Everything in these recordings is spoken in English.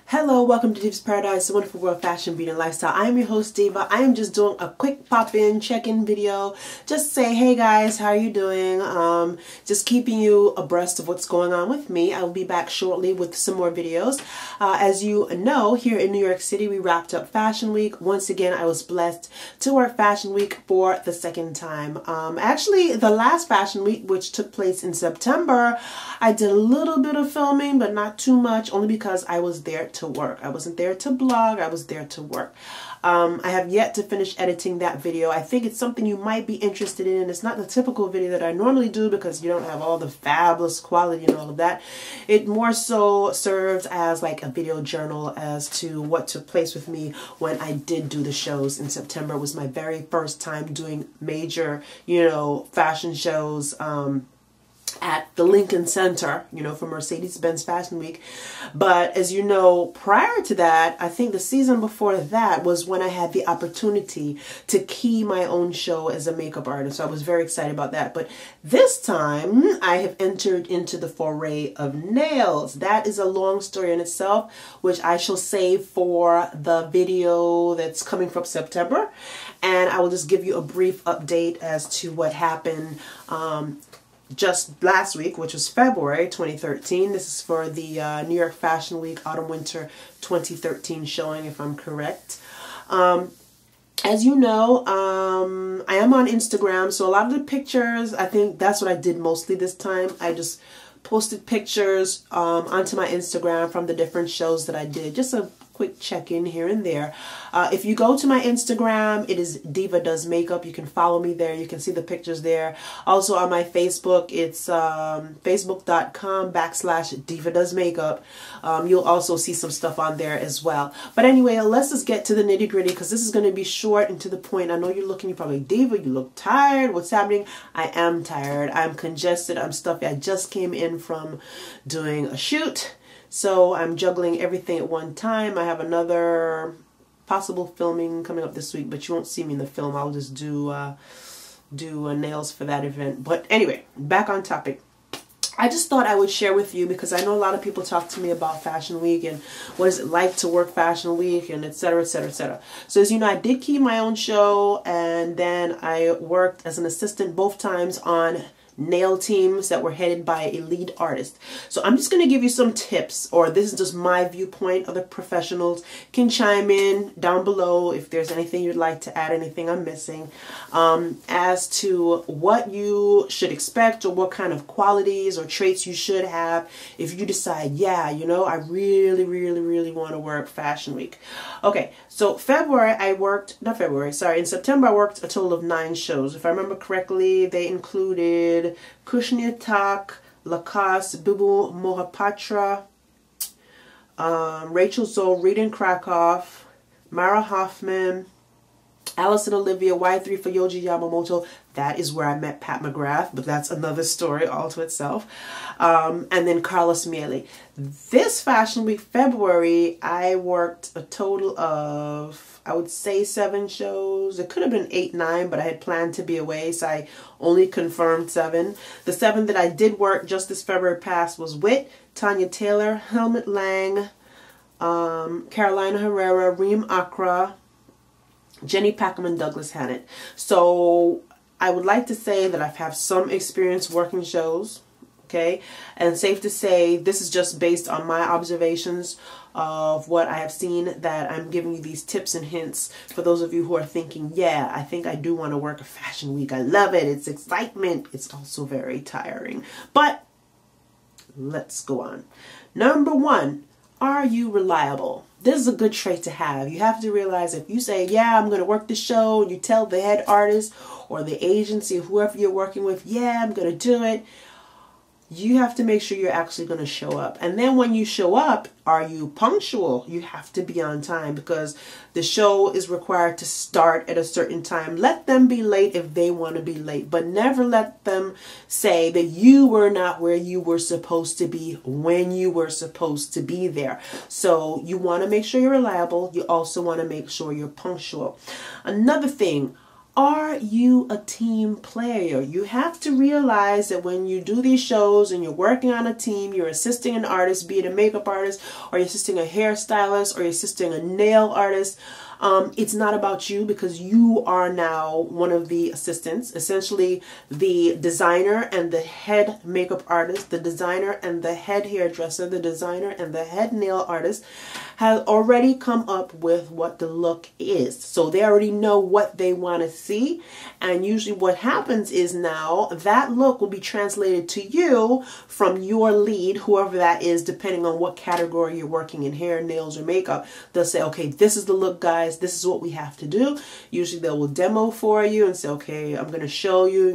Hello, welcome to Diva's Paradise, the wonderful world of fashion, beauty, and lifestyle. I am your host, Diva. I am just doing a quick pop-in, check-in video. Just say, hey guys, how are you doing? Just keeping you abreast of what's going on with me. I will be back shortly with some more videos. As you know, here in New York City, we wrapped up Fashion Week. Once again, I was blessed to work Fashion Week for the second time. Actually, the last Fashion Week, which took place in September, I did a little bit of filming, but not too much, only because I was there to work. I wasn't there to blog, I was there to work. I have yet to finish editing that video. I think it's something you might be interested in. It's not the typical video that I normally do because you don't have all the fabulous quality and all of that. It more so serves as like a video journal as to what took place with me when I did do the shows in September. It was my very first time doing major, fashion shows, at the Lincoln Center, for Mercedes-Benz Fashion Week. But as you know, prior to that, I think the season before that was when I had the opportunity to key my own show as a makeup artist. So I was very excited about that. But this time, I have entered into the foray of nails. That is a long story in itself, which I shall save for the video that's coming from September. And I will just give you a brief update as to what happened just last week, which was February 2013. This is for the New York Fashion Week Autumn Winter 2013 showing, if I'm correct. As you know, I am on Instagram, so a lot of the pictures, I think that's what I did mostly this time. I just posted pictures onto my Instagram from the different shows that I did. Just a quick check-in here and there. If you go to my Instagram, it is Diva Does Makeup. You can follow me there. You can see the pictures there. Also on my Facebook, it's facebook.com/Diva Does Makeup. You'll also see some stuff on there as well. But anyway, let's just get to the nitty-gritty because this is going to be short and to the point. I know you're probably, Diva, you look tired. What's happening? I am tired. I'm congested. I'm stuffy. I just came in from doing a shoot. So I'm juggling everything at one time. I have another possible filming coming up this week, but you won't see me in the film. I'll just do nails for that event. But anyway, back on topic. I just thought I would share with you because I know a lot of people talk to me about Fashion Week and what is it like to work Fashion Week and etc, etc, etc. So as you know, I did keep my own show, and then I worked as an assistant both times on nail teams that were headed by a lead artist. So I'm just going to give you some tips, or this is just my viewpoint. Other professionals can chime in down below if there's anything you'd like to add, anything I'm missing, as to what you should expect or what kind of qualities or traits you should have if you decide, yeah, I really, really, really want to work Fashion Week. Okay, so in September I worked a total of 9 shows. If I remember correctly, they included Kushner Tak, Lacoste, Bibu Mohapatra, Rachel Zoe, Reed Krakoff, Mara Hoffman, Alice and Olivia, Y3 for Yoji Yamamoto. That is where I met Pat McGrath, but that's another story all to itself. And then Carlos Miele. This Fashion Week, February, I worked a total of, I would say 7 shows. It could have been 8, 9, but I had planned to be away, so I only confirmed 7. The 7 that I did work just this February past was Wit, Tanya Taylor, Helmut Lang, Carolina Herrera, Reem Accra, Jenny Packham, and Douglas Hannett. So I would like to say that I've had some experience working shows, okay? And safe to say this is just based on my observations of what I have seen, that I'm giving you these tips and hints for those of you who are thinking, yeah, I think I do want to work a Fashion Week. I love it. It's excitement. It's also very tiring. But let's go on. Number 1. Are you reliable? This is a good trait to have. You have to realize if you say, yeah, I'm going to work the show, and you tell the head artist or the agency or whoever you're working with, yeah, I'm going to do it, you have to make sure you're actually going to show up. And then when you show up, are you punctual? You have to be on time because the show is required to start at a certain time. Let them be late if they want to be late, but never let them say that you were not where you were supposed to be when you were supposed to be there. So you want to make sure you're reliable. You also want to make sure you're punctual. Another thing, Are you a team player? You have to realize that when you do these shows and you're working on a team, you're assisting an artist, be it a makeup artist, or you're assisting a hairstylist, or you're assisting a nail artist. It's not about you, because you are now one of the assistants. Essentially, the designer and the head makeup artist, the designer and the head hairdresser, the designer and the head nail artist have already come up with what the look is. So they already know what they want to see. And usually what happens is now that look will be translated to you from your lead, whoever that is, depending on what category you're working in, hair, nails, or makeup. They'll say, okay, this is the look, guys. This is what we have to do. Usually they will demo for you and say, okay, I'm going to show you,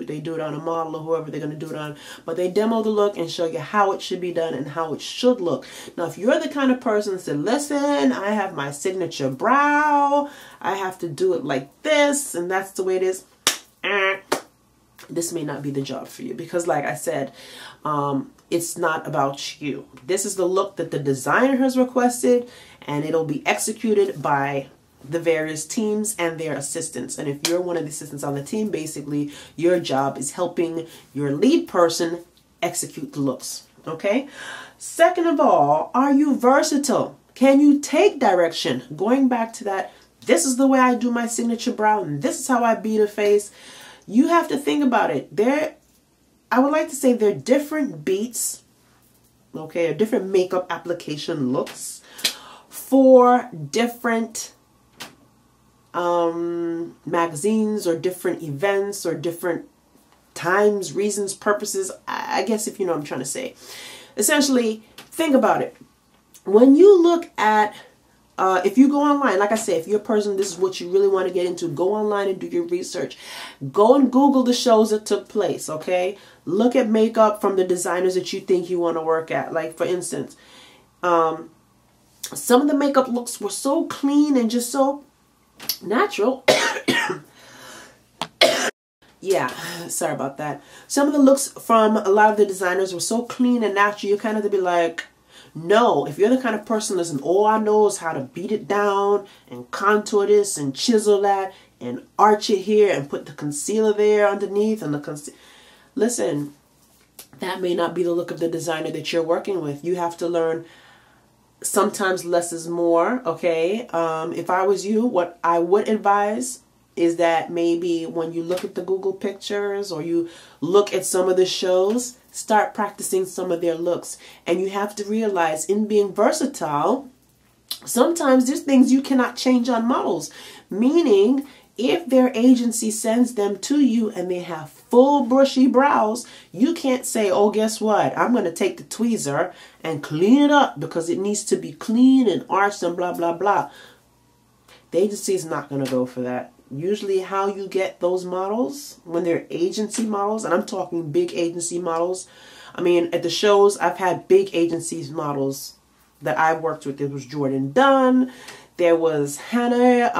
they do it on a model or whoever they're going to do it on, but they demo the look and show you how it should be done and how it should look. Now, if you're the kind of person that said, listen, I have my signature brow, I have to do it like this, and that's the way it is, this may not be the job for you, because like I said, it's not about you. This is the look that the designer has requested, and it'll be executed by the various teams and their assistants. And if you're one of the assistants on the team, basically your job is helping your lead person execute the looks. Okay? Second of all, are you versatile? Can you take direction? Going back to that, this is the way I do my signature brow, and this is how I beat a face. You have to think about it. I would like to say they're different beats, okay, or different makeup application looks for different magazines or different events or different times, reasons, purposes. I guess if you know what I'm trying to say. Essentially, think about it. When you look at, if you go online, like I said, if you're a person, this is what you really want to get into, go online and do your research. Go and Google the shows that took place, okay? Look at makeup from the designers that you think you want to work at. Like, for instance, some of the makeup looks were so clean and just so natural. Yeah, sorry about that. Some of the looks from a lot of the designers were so clean and natural, you kind of be like, no. If you're the kind of person that's, all I know is how to beat it down and contour this and chisel that and arch it here and put the concealer there underneath and the listen, that may not be the look of the designer that you're working with. You have to learn sometimes less is more, okay? If I was you, what I would advise is that maybe when you look at the Google pictures or you look at some of the shows, start practicing some of their looks. And you have to realize, in being versatile, sometimes there's things you cannot change on models. Meaning, if their agency sends them to you and they have full brushy brows, you can't say, oh, guess what? I'm going to take the tweezer and clean it up because it needs to be clean and arched and blah, blah, blah. The agency is not going to go for that. Usually how you get those models, when they're agency models, and I'm talking big agency models. I mean, at the shows, I've had big agencies models that I've worked with. There was Jordan Dunn. There was Hannah.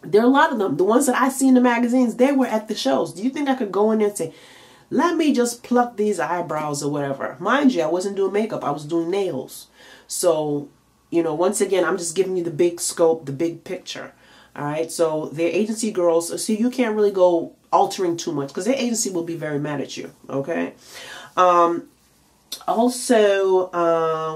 There are a lot of them. The ones that I see in the magazines, they were at the shows. Do you think I could go in there and say, let me just pluck these eyebrows or whatever? Mind you, I wasn't doing makeup. I was doing nails. So, you know, once again, I'm just giving you the big scope, the big picture. All right, so their agency girls, so you can't really go altering too much because their agency will be very mad at you, okay? Also,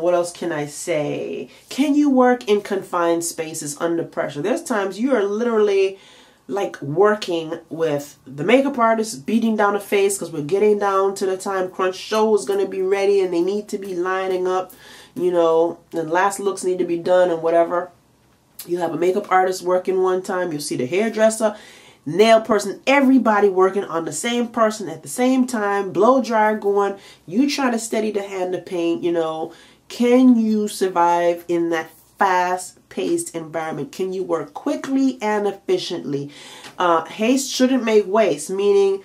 what else can I say? Can you work in confined spaces under pressure? There's times you are literally like working with the makeup artist, beating down a face because we're getting down to the time crunch. Show is going to be ready and they need to be lining up, you know, the last looks need to be done and whatever. You have a makeup artist working one time. You'll see the hairdresser, nail person, everybody working on the same person at the same time, blow dryer going. You try to steady the hand of paint, you know. Can you survive in that fast-paced environment? Can you work quickly and efficiently? Haste shouldn't make waste, meaning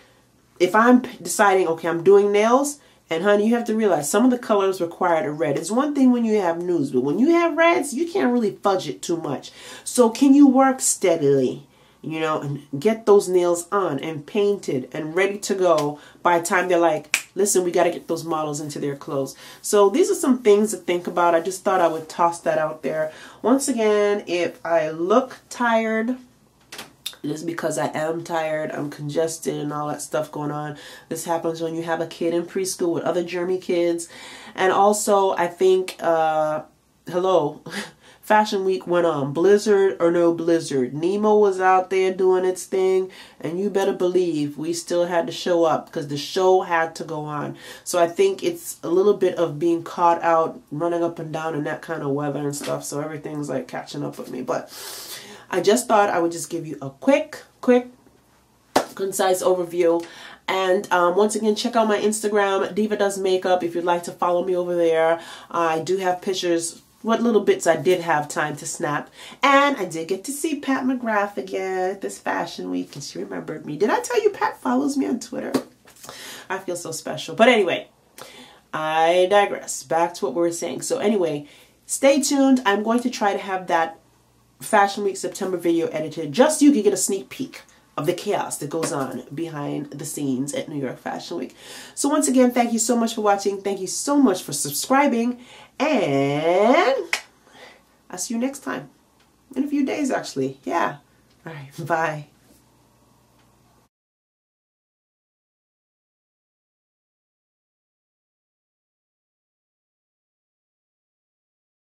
if I'm deciding, okay, I'm doing nails, and honey, you have to realize some of the colors required are red. It's one thing when you have nudes, but when you have reds, you can't really fudge it too much. So can you work steadily, you know, and get those nails on and painted and ready to go by the time they're like, listen, we got to get those models into their clothes. So these are some things to think about. I just thought I would toss that out there. Once again, if I look tired, Just because I am tired, I'm congested and all that stuff going on. This happens when you have a kid in preschool with other germy kids. And also, I think, hello, Fashion Week went on. Blizzard or no blizzard. Nemo was out there doing its thing. And you better believe we still had to show up because the show had to go on. So I think it's a little bit of being caught out, running up and down in that kind of weather and stuff. So everything's like catching up with me. But I just thought I would just give you a quick, concise overview. And once again, check out my Instagram, Diva Does Makeup, if you'd like to follow me over there. I do have pictures, what little bits I did have time to snap. And I did get to see Pat McGrath again this Fashion Week, and she remembered me. Did I tell you Pat follows me on Twitter? I feel so special. But anyway, I digress. Back to what we were saying. So anyway, stay tuned. I'm going to try to have that Fashion Week September video edited just so you can get a sneak peek of the chaos that goes on behind the scenes at New York Fashion Week. So once again, thank you so much for watching. Thank you so much for subscribing. And I'll see you next time. In a few days, actually. Yeah. All right. Bye.